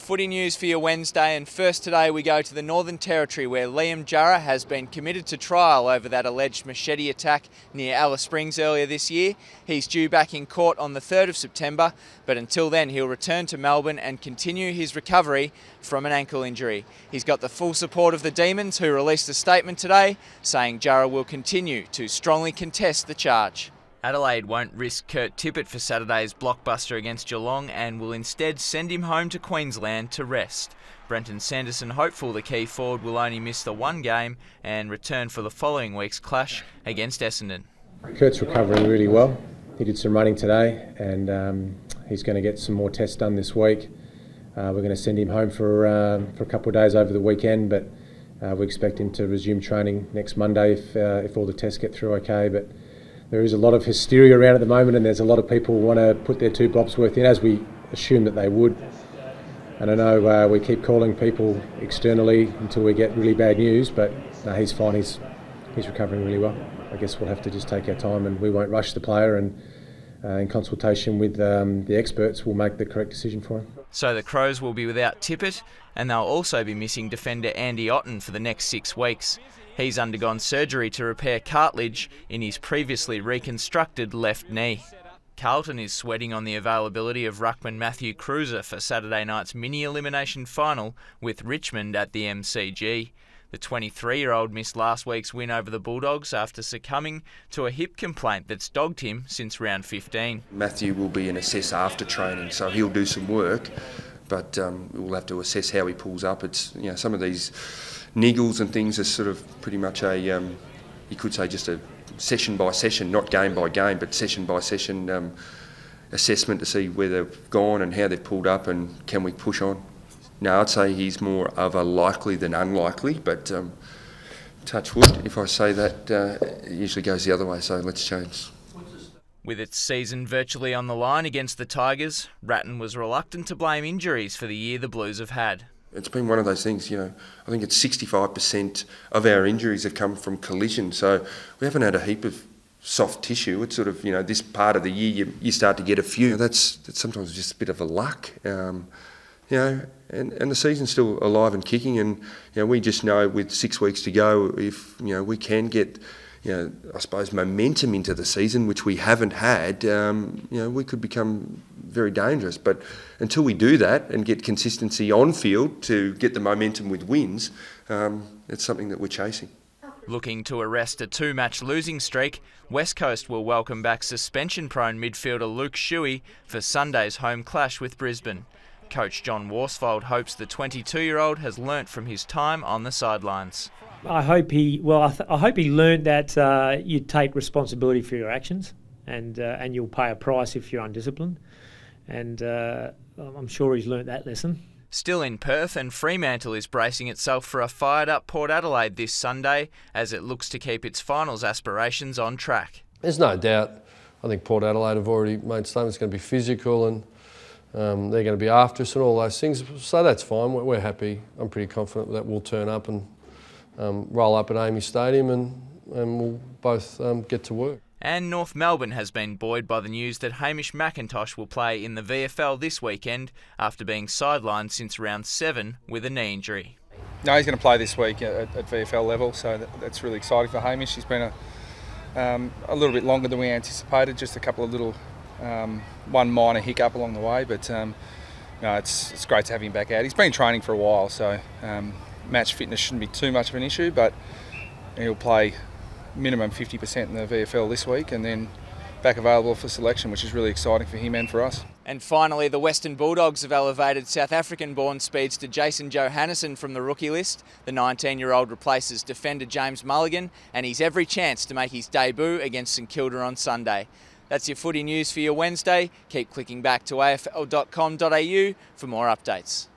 footy news for your Wednesday, and first today we go to the Northern Territory where Liam Jarrah has been committed to trial over that alleged machete attack near Alice Springs earlier this year. He's due back in court on the 3rd of September, but until then he'll return to Melbourne and continue his recovery from an ankle injury. He's got the full support of the Demons, who released a statement today saying Jarrah will continue to strongly contest the charge. Adelaide won't risk Kurt Tippett for Saturday's blockbuster against Geelong and will instead send him home to Queensland to rest. Brenton Sanderson hopeful the key forward will only miss the one game and return for the following week's clash against Essendon. Kurt's recovering really well. He did some running today and he's going to get some more tests done this week. We're going to send him home for a couple of days over the weekend, but we expect him to resume training next Monday if all the tests get through okay. But there is a lot of hysteria around at the moment, and there's a lot of people who want to put their 2 bobs worth in, as we assume that they would. And I know we keep calling people externally until we get really bad news, but no, he's fine. He's recovering really well. I guess we'll have to just take our time, and we won't rush the player, and in consultation with the experts, we'll make the correct decision for him. So the Crows will be without Tippett, and they'll also be missing defender Andy Otten for the next 6 weeks. He's undergone surgery to repair cartilage in his previously reconstructed left knee. Carlton is sweating on the availability of ruckman Matthew Cruiser for Saturday night's mini-elimination final with Richmond at the MCG. The 23-year-old missed last week's win over the Bulldogs after succumbing to a hip complaint that's dogged him since round 15. Matthew will be an assess after training, so he'll do some work, but we'll have to assess how he pulls up. It's, you know, some of these niggles and things are sort of pretty much a, you could say just a session by session, not game by game, but session by session assessment to see where they've gone and how they've pulled up and can we push on. No, I'd say he's more of a likely than unlikely, but touch wood, if I say that, it usually goes the other way, so let's change. With its season virtually on the line against the Tigers, Ratton was reluctant to blame injuries for the year the Blues have had. It's been one of those things, you know, I think it's 65% of our injuries have come from collision, so we haven't had a heap of soft tissue. It's sort of, you know, this part of the year you start to get a few. That's sometimes just a bit of a luck, you know, and the season's still alive and kicking, and, you know, we just know with 6 weeks to go, if, you know, we can get, you know, I suppose momentum into the season, which we haven't had, you know, we could become very dangerous. But until we do that and get consistency on field to get the momentum with wins, it's something that we're chasing. Looking to arrest a 2-match losing streak, West Coast will welcome back suspension-prone midfielder Luke Shuey for Sunday's home clash with Brisbane. Coach John Worsfold hopes the 22-year-old has learnt from his time on the sidelines. I hope he learnt that you take responsibility for your actions, and you'll pay a price if you're undisciplined. And I'm sure he's learnt that lesson. Still in Perth, and Fremantle is bracing itself for a fired-up Port Adelaide this Sunday as it looks to keep its finals aspirations on track. There's no doubt. I think Port Adelaide have already made statements. It's going to be physical, and they're going to be after us and all those things. So that's fine. We're happy. I'm pretty confident that we'll turn up and roll up at Amy Stadium, and we'll both get to work. And North Melbourne has been buoyed by the news that Hamish McIntosh will play in the VFL this weekend after being sidelined since round 7 with a knee injury. No, he's going to play this week at VFL level, so that's really exciting for Hamish. He's been a little bit longer than we anticipated, just a couple of little, one minor hiccup along the way, but no, it's great to have him back out. He's been training for a while, so match fitness shouldn't be too much of an issue, but he'll play minimum 50% in the VFL this week and then back available for selection, which is really exciting for him and for us. And finally, the Western Bulldogs have elevated South African-born speedster Jason Johannesson from the rookie list. The 19-year-old replaces defender James Mulligan, and he's every chance to make his debut against St Kilda on Sunday. That's your footy news for your Wednesday. Keep clicking back to afl.com.au for more updates.